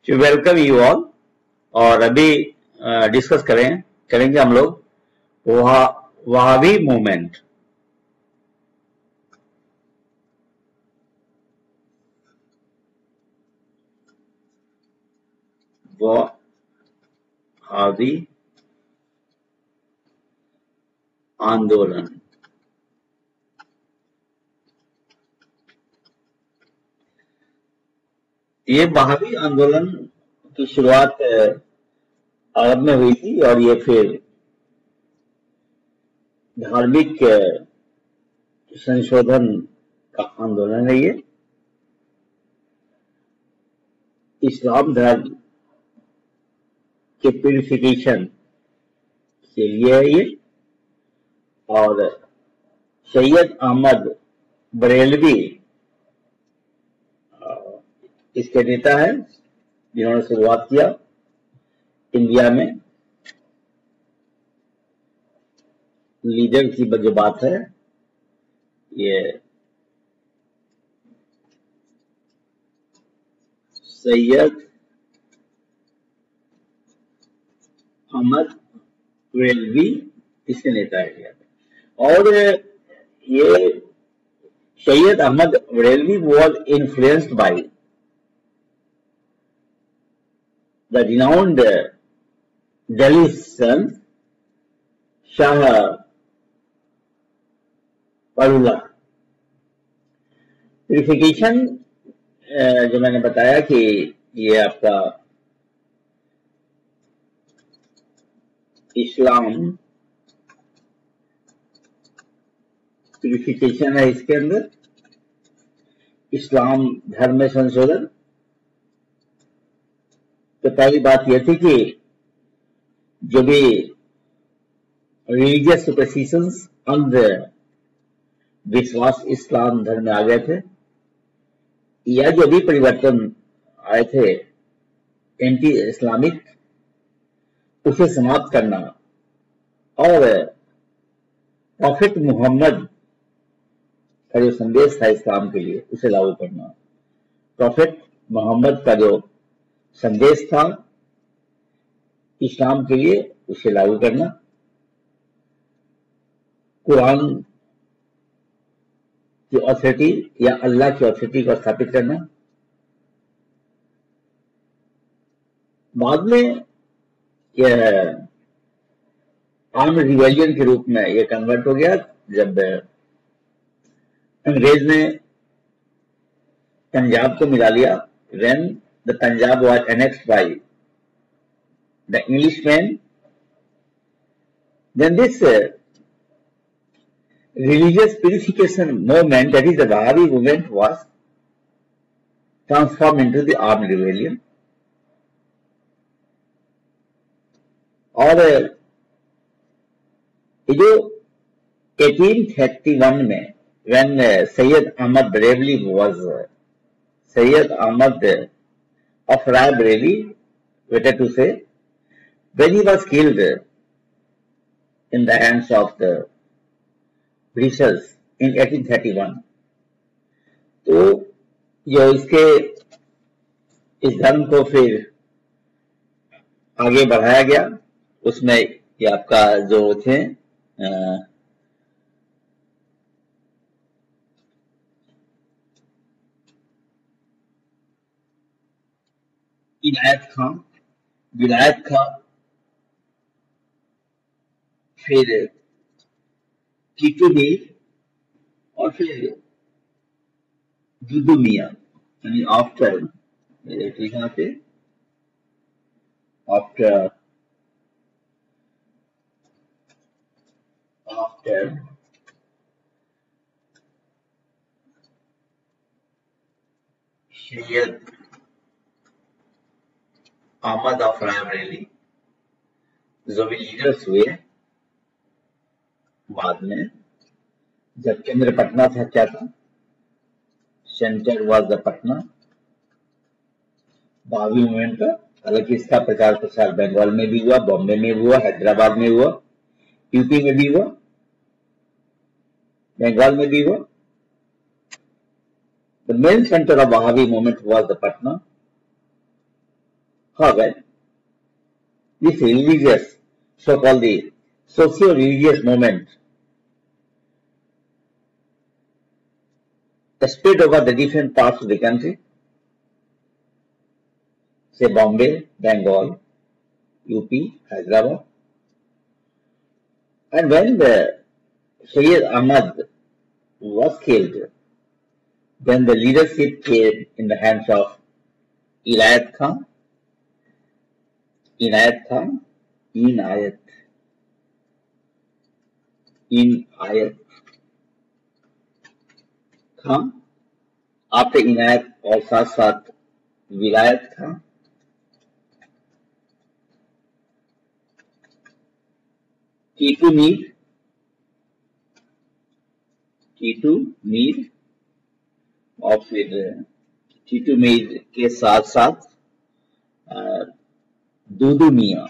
Welcome you all. और अभी discuss करेंगे हम लोग वहाबी मूवमेंट। वहाबी आंदोलन। ये वहाबी आंदोलन की शुरुआत अरब में हुई थी और ये फिर धार्मिक संशोधन का आंदोलन है। ये इस्लाम धर्म के प्यूरिफिकेशन के लिए है ये। और सैयद अहमद बरेलवी इसके नेता है जिन्होंने शुरुआत किया इंडिया में। लीडर की जो बात है ये सैयद अहमद बरेलवी इसके नेता है इंडिया में। और ये Syed Ahmad Barelvi was influenced by the renowned Delhi son Shah Waliullah. Purification जो मैंने बताया कि ये आपका इस्लाम प्यूरिफिकेशन है। इसके अंदर इस्लाम धर्म में संशोधन। तो पहली बात यह थी कि जो भी रिलीजियस सुपरस्टिशंस अंध विश्वास इस्लाम धर्म में आ गए थे, या जो भी परिवर्तन आए थे एंटी इस्लामिक, उसे समाप्त करना और प्रॉफिट मोहम्मद का जो संदेश था इस्लाम के लिए उसे लागू करना। प्रॉफिट मोहम्मद का जो संदेश था इस्लाम के लिए उसे लागू करना। कुरान की ऑथोरिटी या अल्लाह की ऑथोरिटी को स्थापित करना। बाद में यह आर्म्ड रिबेलियन के रूप में यह कन्वर्ट हो गया जब अंग्रेज ने पंजाब को मिला लिया। when the Punjab was annexed by the Englishmen, then this religious purification movement, that is the Wahhabi movement, was transformed into the armed rebellion. और ये जो 1831 में when Sayyid Ahmad Barelvi was Sayyid Ahmad of Raebareli, better to say, when he was killed in the hands of the Britishers in 1831, तो जो इसके इस धर्म को फिर आगे बढ़ाया गया, उसमें ये आपका जो थे विलायत खां, फिर टीटू मीर और फिर दुदू मियां। यानी आफ्टर यहाँ पे आफ्टर सैयद अहमद ऑफ रायबरेली जो भी लीडर्स हुए बाद में, जब केंद्र पटना था, क्या था, centre was the Patna. Wahhabi movement का हालांकि इसका प्रचार प्रसार बंगाल में भी हुआ, बॉम्बे में हुआ, हैदराबाद में हुआ, यूपी में भी हुआ, बंगाल में भी हुआ। The main centre of Wahhabi movement was the Patna. However, this religious, so-called the socio-religious movement spread over the different parts of the country, say Bombay, Bengal, UP, Hyderabad. And when the Sayyid Ahmad was killed, then the leadership came in the hands of Inayat Khan, Inayat Khan. After Inayat और साथ साथ विलायत खां, टीटू मीर और फिर टीटू मीर के साथ साथ दूदू मियां।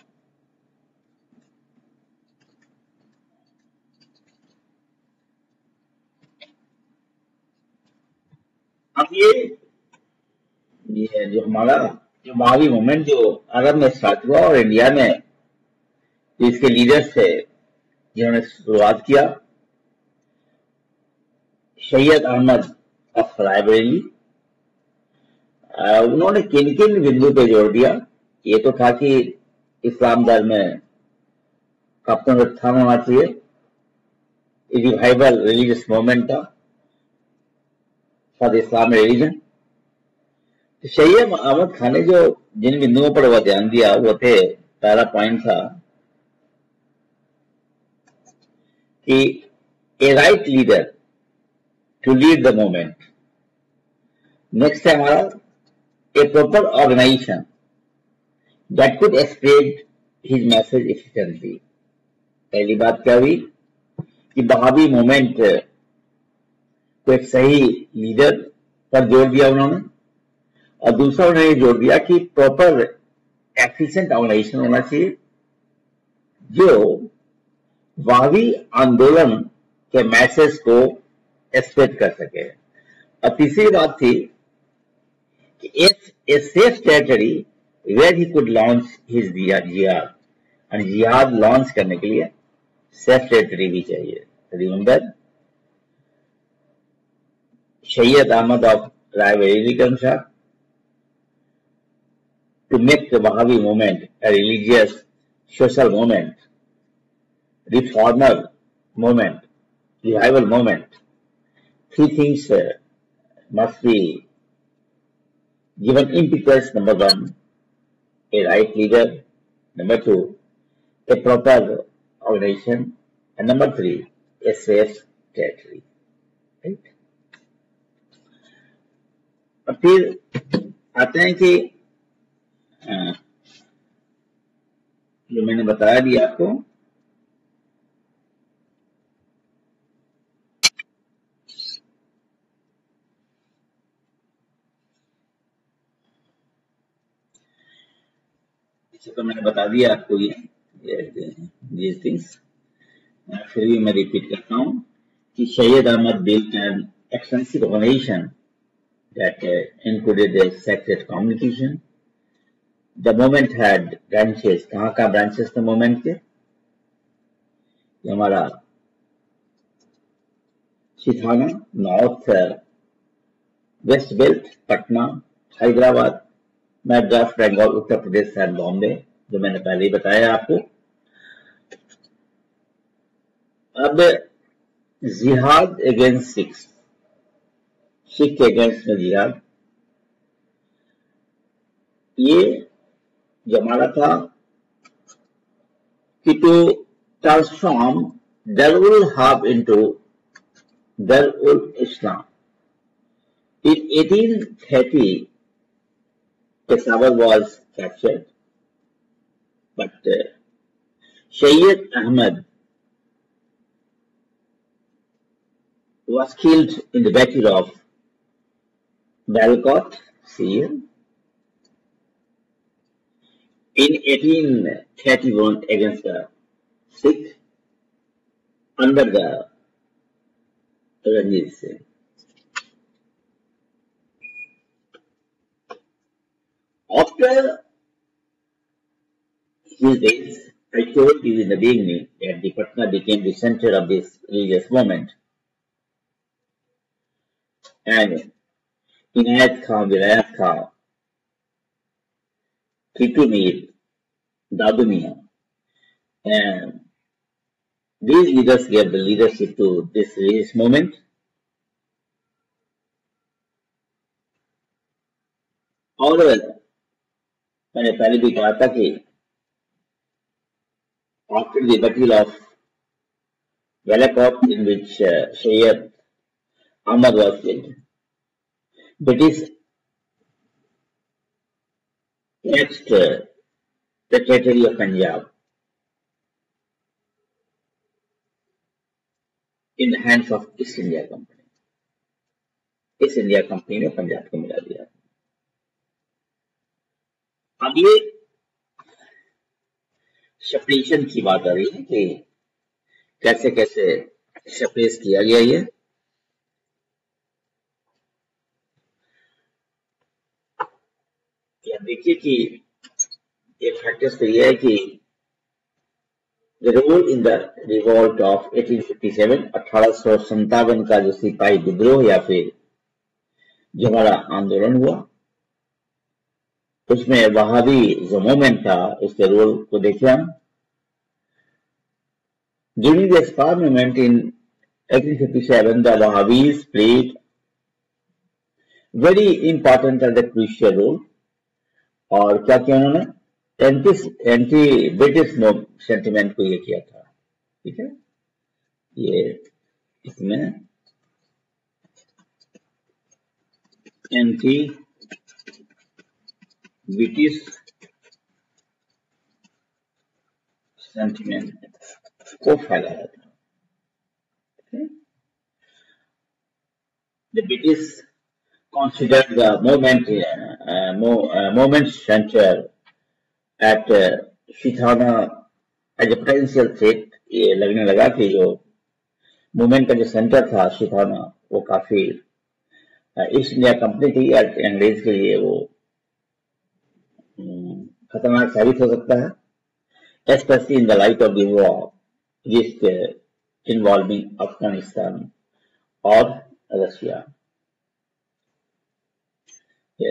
अब ये जो हमारा जो महावी मूवमेंट जो अरब में स्टार्ट हुआ और इंडिया में इसके लीडर्स थे जिन्होंने शुरुआत किया, सैयद अहमद ऑफ रायबरेली। उन्होंने किन किन बिंदु पे जोर दिया? ये तो था कि इस्लाम धर्म में का पुनरुत्थान होना चाहिए, रिवाइवल रिलीजियस मूवमेंट था for the Islamic religion. Syed Ahmad Khan ने जो जिन बिंदुओं पर वह ध्यान दिया वो थे, पहला पॉइंट था कि a right leader to lead the movement. Next है हमारा a proper organisation that could spread his message efficiently. पहली बात क्या हुई कि वहाबी मूवमेंट को एक सही लीडर पर जोर दिया उन्होंने, और दूसरा उन्होंने जोर दिया कि प्रॉपर एफिशिएंट ऑर्गेनाइजेशन होना चाहिए जो वहाबी आंदोलन के मैसेज को स्प्रेड कर सके। और तीसरी बात थी कि a safe territory where he could launch his जिहाद, और जिहाद लॉन्च करने के लिए सेफ टेरिटरी भी चाहिए। रिमेंबर, सैयद अहमद ऑफ रायबरेली के अनुसार to make the Wahhabi movement a religious, social movement, reformer movement, revival movement, three things must be given impetus. Number one, a right leader. Number two, a proper organization. And number three, a safe territory. Right? और फिर आते हैं कि जो मैंने बताया भी आपको, इसे तो मैंने बता दिया आपको ये थिंग्स, फिर भी मैं रिपीट करता हूं कि Syed Ahmad built an extensive organization that included secret communication. The movement had branches. कहाँ का branches थे movement के? ये हमारा Sittana, north west belt, Patna, Hyderabad, Madras, Bengal, Uttar Pradesh and Bombay, जो मैंने पहले ही बताया आपको। अब जिहाद अगेंस्ट सिख के अगेंस्ट में जिहाद, ये जो हमारा था कि टू ट्रांसफॉर्म दारुल हर्ब इनटू दारुल इस्लाम। In 1830, Peshawar was captured, but Sayyid Ahmad was killed in the Battle of Balcott, Syria. In 1831 against the Sikh under the Ranjit Singh. After told you in the beginning that the Patna became the center of this religious movement. And Inayat Khan, Vilayat Khan, Titu Mir, Dadu Mian, and these leaders gave the leadership to this religious movement. और मैंने पहले भी कहा था कि after the battle of Valakot, in which Syed Ahmad was killed, British taxed the territory of Punjab in the hands of East India Company. East India Company ने पंजाब को मिला दिया. अब ये सेपरेशन की बात आ रही है कि कैसे कैसे सेपरेट किया गया ये. देखिए कि एक फैक्टर्स तो ये है कि the role in the revolt of 1857, 1857 का जो सिपाही विद्रोह या फिर जो हमारा आंदोलन हुआ, उसमें वहाबी जो मूवमेंट था उसके रोल को देखे हम. During the spar movement in 1857, the Wahabis played very important and crucial role. और क्या किया उन्होंने? एंटी ब्रिटिश सेंटिमेंट को ये किया था. ठीक है, ये इसमें एंटी ब्रिटिश सेंटिमेंट को फैलाया था. The British considered the movement center at Shithana as a potential threat. ये लगने लगा कि जो मूवमेंट का जो सेंटर था शिथाना वो काफी ईस्ट इंडिया कंपनी थी या अंग्रेज के लिए वो खतरनाक साबित हो सकता है, especially in the light of the war risk involving Afghanistan or Russia.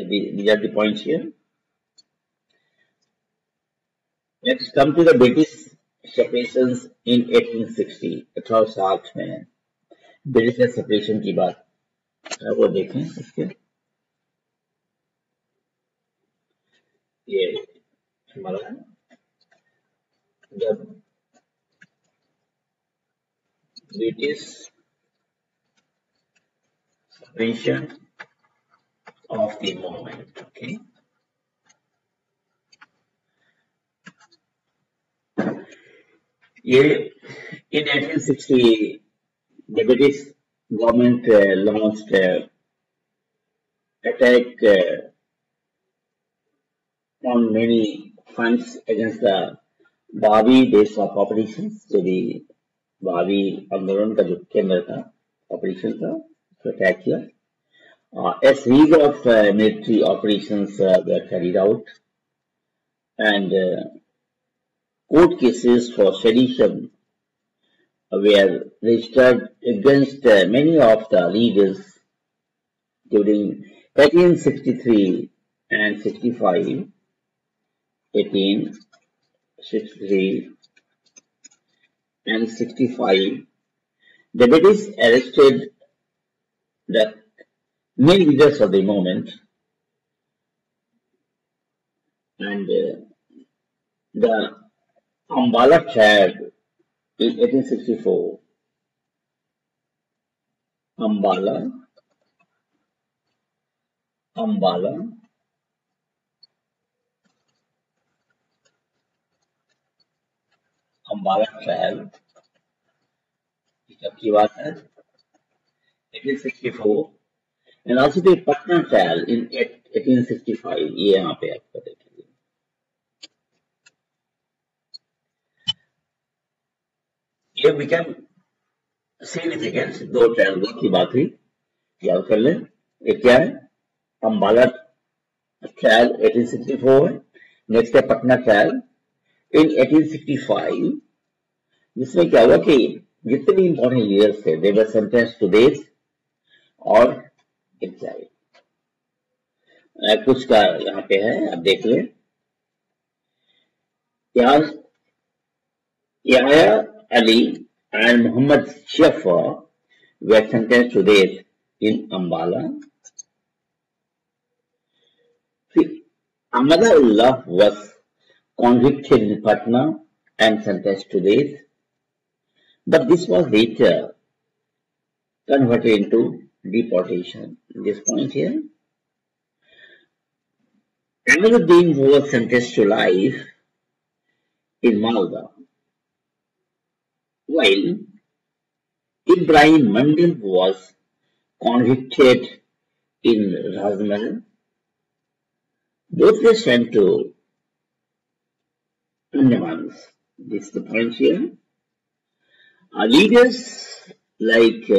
These are the points here. Next, come to the British separations in 1860. 1860 में ब्रिटिश सेपरेशन की बात वो देखें. इसके ये हमारा जब British separation of the movement. Okay. In 1860, the British government launched attack on many fronts against the Wahabi base of operations. So the Wahabi आंदोलन का जो केंद्र था, ऑपरेशन था, उसको अटैक किया. A series of military operations were carried out, and court cases for sedition were registered against many of the leaders during 1863 and 65. 1863 and 65, the British arrested the main leaders of the movement, and the Ambala trial in 1864. Ambala trial की बात है 1864, and also the Patna trial in 1865. ये यहाँ पे आपको देखेंगे. ये became significant. दो ट्रायल की बात हुई, याद कर लें. एक क्या है? अम्बाला ट्रायल 1864 है. नेक्स्ट है पटना ट्रायल in 1865, जिसमें क्या हुआ कि जितने भी इंपॉर्टेंट लीडर्स थे दे वर सेंटेंस्ड टू डेथ और एग्जाइल। कुछ का यहाँ पे है, आप देख लें। Yahya Ali and Muhammad Shafar were sentenced to death in Ambala. Ahmadullah was convicted in Patna and sentenced to death, but this was later converted into deportation. This point here. Ahmaduddin was sentenced to life in Malda, while Ibrahim Mandil was convicted in Rajmahal. Both were sent to Andamans. This is the point here. Leaders like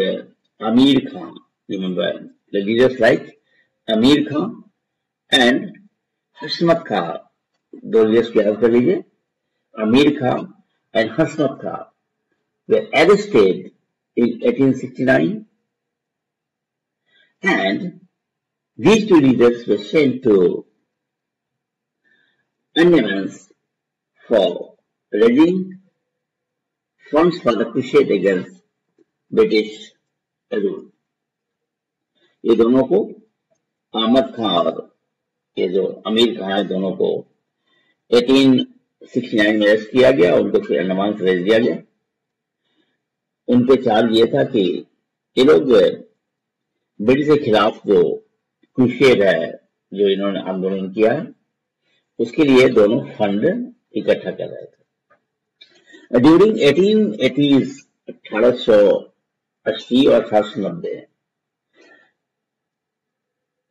Amir Khan, remember the leaders like Amir Khan and Hasmat Khan, दो leaders को याद कर लीजिए, Amir Khan and Hasmat Khan were arrested in 1869, and these two leaders were sent to Andamans for raising funds for the crusade against British rule. ये दोनों को अहमद खान और ये जो अमीर खान है दोनों को 1869 में अरेस्ट किया गया, उनको फिर अंडमान से भेज दिया गया। उनपे चार्ज ये था कि ये लोग ब्रिटिश के खिलाफ जो क्रूसेड है जो इन्होंने आंदोलन किया है उसके लिए दोनों फंड इकट्ठा कर रहे थे। ड्यूरिंग 1880s 1880 और 1890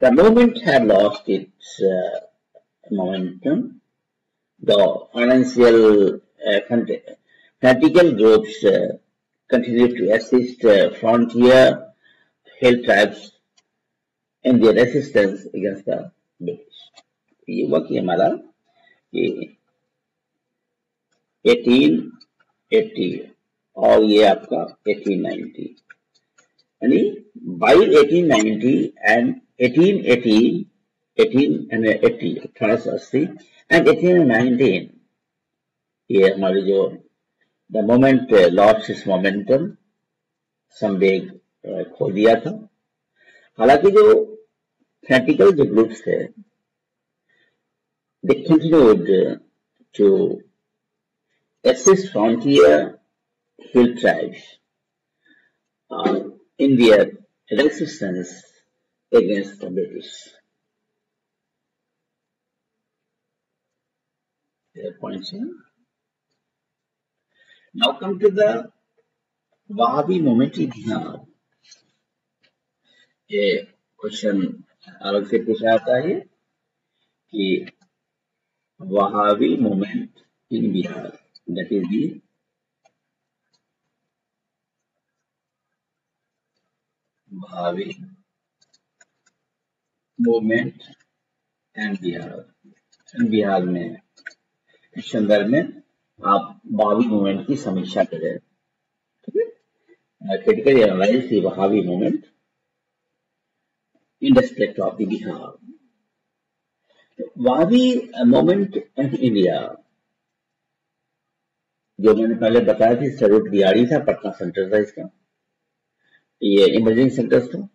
the movement had lost its momentum. The financial fanatical groups continued to assist frontier hill tribes in their resistance against the British. ये हुआ कि हमारा ये 1880 और ये आपका 1890 यानी by 1890 and 1880 1880 and 1819 ये हमारी जो the moment lost its momentum संवेग खो दिया था। हालांकि जो फैनेटिकल जो ग्रुप्स थे they continued to assist frontier hill tribes in their resistance against the British. Their points here. Now come to the Wahhabi movement in Bihar. ये question अलग से पूछा जाता है कि Wahhabi movement in Bihar, that is the Wahhabi movement and Bihar. Bihar में इस संदर्भ में आप वहाबी मूवमेंट की समीक्षा करें। Critically analyse the Wahhabi movement in respect of the Bihar. Wahhabi movement in India, जो मैंने पहले बताया थी सरूट बिहारी था, पटना सेंटर था इसका, ये इमर्जिंग सेंटर्स था।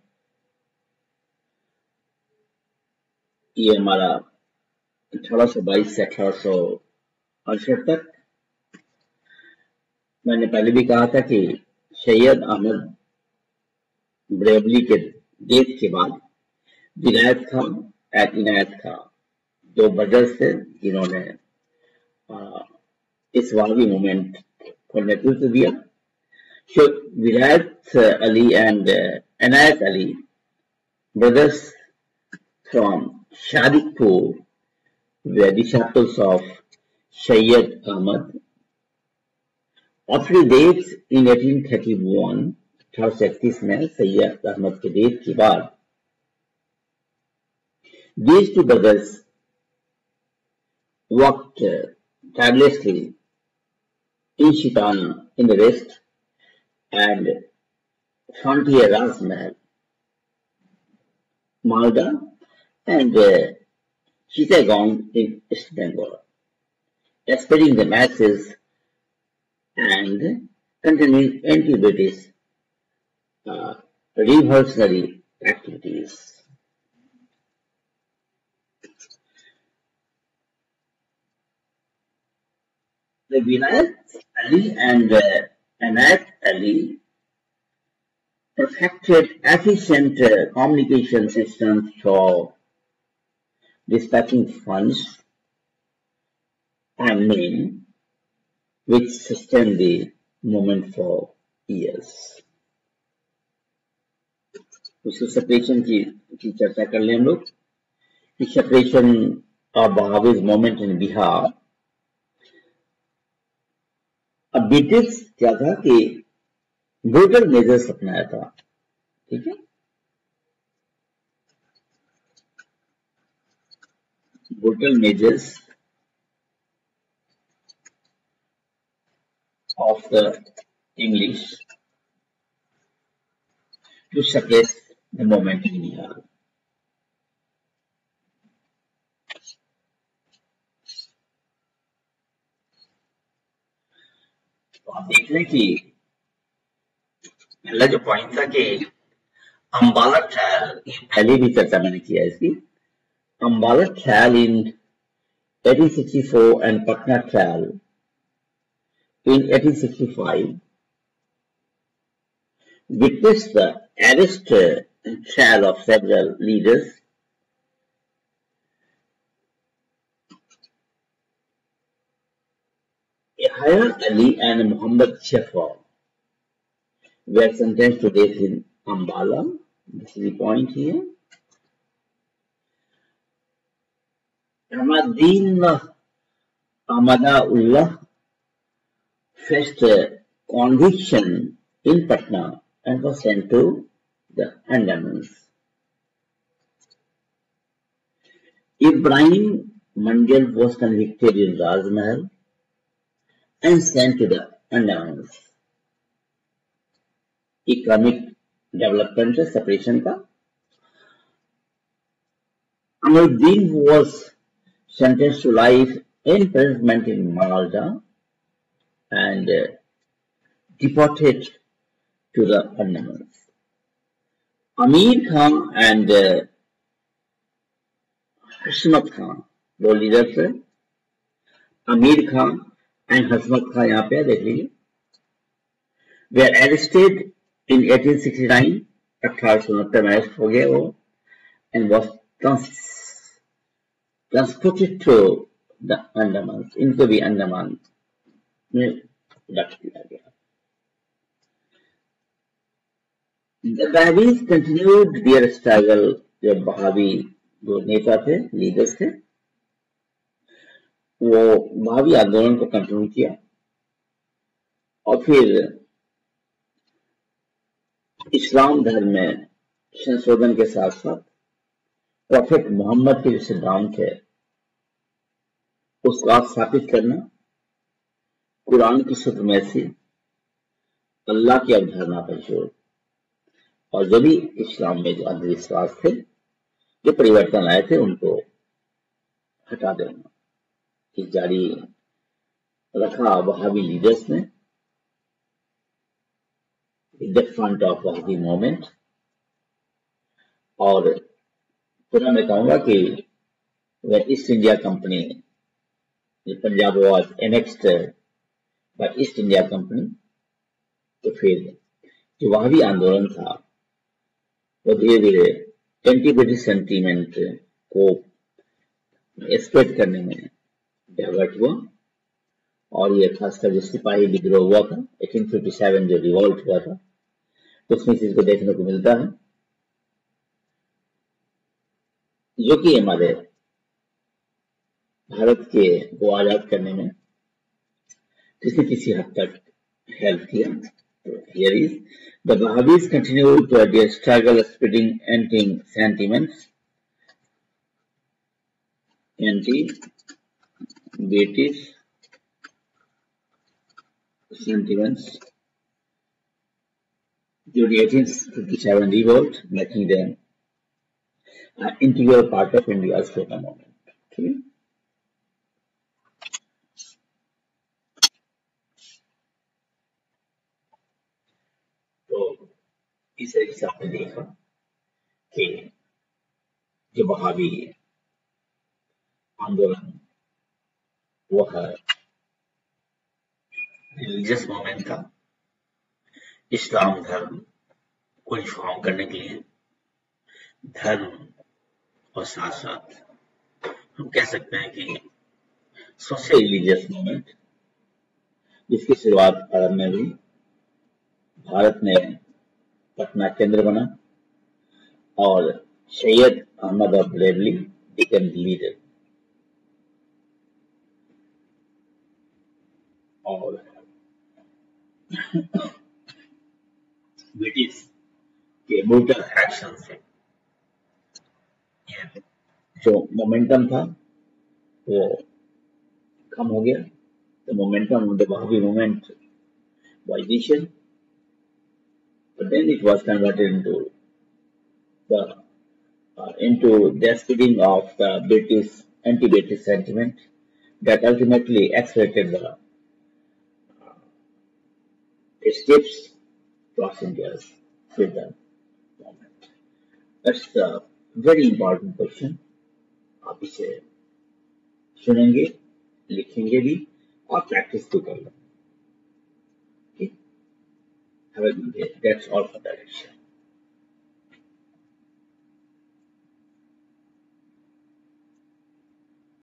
ये हमारा 1822 से 1868 तक। मैंने पहले भी कहा था कि सैयद अहमद ब्रेवली के डेथ के बाद विनायत खान और इनायत खान दो ब्रदर्स थे जिन्होंने इस वहाबी मूवमेंट को नेतृत्व दिया। So Vilayat Ali and Inayat Ali, brothers from Shadikpur, were disciples of Sayyid Ahmad. After his death in 1831, 1831 में सैयद अहमद के डेथ के बाद these two brothers worked tirelessly in Shitana in the west and frontier Razmahal, Malda, and Chittagong in East Bengal, spreading the masses and continuing anti-British uh, revolutionary activities. The Vilayat Ali and Anayat Ali perfected efficient communication systems for dispatching funds and men, which sustained the movement for years. उसको separation की चर्चा कर लें हम लोग कि separation of Wahabis movement in Bihar. अब British क्या था कि ब्रूटल मेजर्स अपनाया था, ठीक है, brutal measures of the English to suppress the movement in Bihar. तो आप देख रहे हैं कि पहला जो पॉइंट था कि अम्बाला ट्रायल, पहले भी चर्चा मैंने किया इसकी. Ambala trial in 1864 and Patna trial in 1865 witnessed the arrest and trial of several leaders. Yahya Ali and Muhammad Shafar were sentenced to death in Ambala. This is the point here. Ahmadullah faced conviction in Patna and was sent to the Andamans. Ibrahim Mandel was convicted in Rajmahal and sent to the Andamans. Economic development separation का. Ahmaduddin was sentenced to life imprisonment in Malda and deported to the Andamans. Amir Khan and Hasmat Khan, दो leaders हैं. Amir Khan and Hasmat Khan यहाँ पे देख लीजिए, were arrested in 1869. 1869 में arrest हो गए वो and was transported to the Andamans. इनको भी अंडमान में रख दिया गया. The Wahhabis continued their struggle. जब वहाबी जो नेता थे, लीडर्स थे, वो वहाबी आंदोलन को कंटिन्यू किया और फिर इस्लाम धर्म में संशोधन के साथ साथ प्रॉफेट मोहम्मद के जो सिद्धांत थे उसको स्थापित करना, कुरान की सुप्रीमेसी, अल्लाह की अवधारणा पर जोर और जो भी इस्लाम में जो अंधविश्वास थे, जो परिवर्तन लाए थे, उनको हटा देना कि जारी रखा वहाबी लीडर्स ने in the front of Wahhabi movement. और पुनः मैं कहूंगा कि वह East India Company, Punjab was annexed by East India Company, तो फिर जो वहाबी आंदोलन था वो धीरे धीरे एंटी ब्रिटिश सेंटीमेंट को एक्सप्लोइट करने में डाइवर्ट हुआ. और ये खासकर जो सिपाही विद्रोह हुआ था 1857 जो रिवॉल्ट हुआ था, तो उसमें चीज को देखने को मिलता है जो कि हमारे भारत के को आजाद करने में किसी किसी हद तक हेल्प किया. Here is the Wahhabis continued their struggle spreading anti-sentiments, anti-British sentiments during 1857 revolt, making them an integral part of India's freedom movement. Okay. तो इस तरीके से आपने देखा कि जो बहावी आंदोलन वह रिलीजियस मूवमेंट था, इस्लाम धर्म को रिफॉर्म करने के लिए धर्म और साथ साथ हम कह सकते हैं कि सोशल रिलीजियस मूवमेंट जिसकी शुरुआत अरब में हुई, भारत में पटना केंद्र बना और Syed Ahmad of Barelvi became leader. और ब्रिटिश के ब्रूटल एक्शन से जो मोमेंटम था वो कम हो गया। The momentum of the Wahhabi movement was initial, but then it was converted into the spreading of the British anti-British sentiment that ultimately accelerated the steps across India's freedom movement. That's a very important question. आप इसे सुनेंगे, लिखेंगे भी और practice भी कर लेंगे। Have a good day. That's all for that.